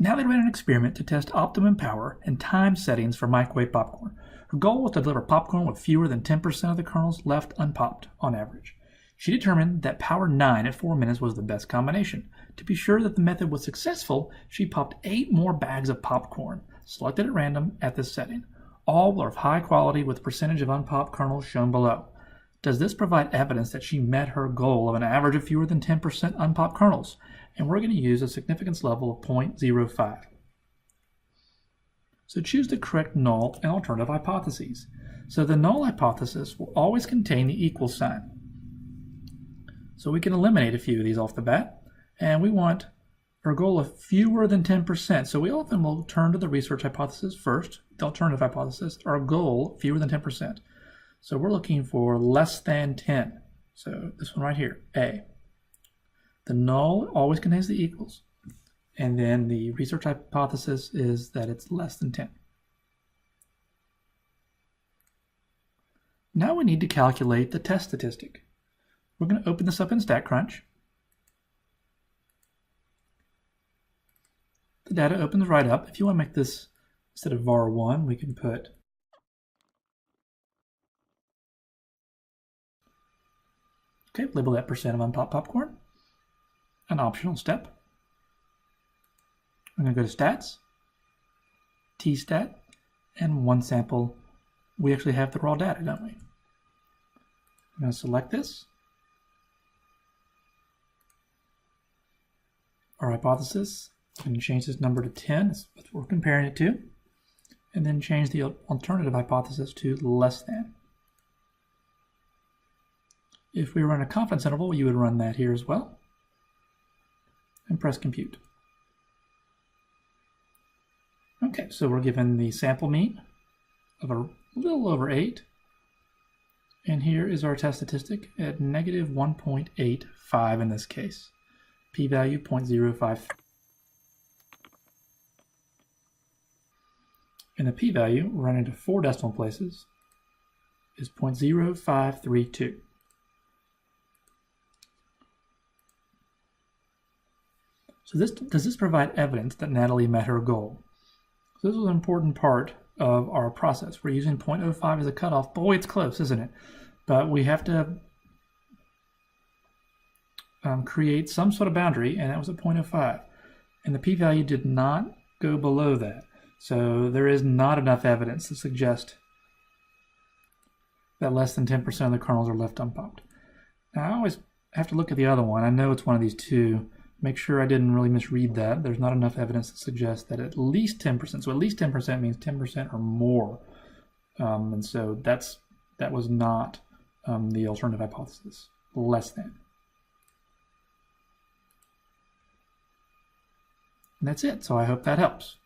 Now they ran an experiment to test optimum power and time settings for microwave popcorn. Her goal was to deliver popcorn with fewer than 10% of the kernels left unpopped on average. She determined that power 9 at 4 minutes was the best combination. To be sure that the method was successful, she popped 8 more bags of popcorn, selected at random at this setting. All were of high quality with percentage of unpopped kernels shown below. Does this provide evidence that she met her goal of an average of fewer than 10% unpopped kernels? And we're going to use a significance level of 0.05. So choose the correct null and alternative hypotheses. So the null hypothesis will always contain the equal sign. So we can eliminate a few of these off the bat, and we want our goal of fewer than 10%. So we often will turn to the research hypothesis first, the alternative hypothesis, our goal, fewer than 10%. So we're looking for less than 10. So this one right here, A. The null always contains the equals, and then the research hypothesis is that it's less than 10. Now we need to calculate the test statistic. We're going to open this up in StatCrunch. The data opens right up. If you want to make this, instead of var1, we can put label that percent of unpopped popcorn. An optional step. I'm going to go to Stats, Tstat, and one sample. We actually have the raw data, don't we? I'm going to select this. Our hypothesis, I'm going to change this number to 10, that's what we're comparing it to, and then change the alternative hypothesis to less than. If we run a confidence interval, you would run that here as well, and press compute. Okay, so we're given the sample mean of a little over 8, and here is our test statistic at negative 1.85 in this case. P-value 0.05. And the p-value, run into 4 decimal places, is 0.0532. So does this provide evidence that Natalie met her goal? So this was an important part of our process. We're using 0.05 as a cutoff. Boy, it's close, isn't it? But we have to create some sort of boundary, and that was at 0.05. And the p-value did not go below that. So there is not enough evidence to suggest that less than 10% of the kernels are left unpopped. Now, I always have to look at the other one. I know it's one of these two. Make sure I didn't really misread that. There's not enough evidence to suggest that at least 10%. So at least 10% means 10% or more. And so that was not the alternative hypothesis. Less than. And that's it. So I hope that helps.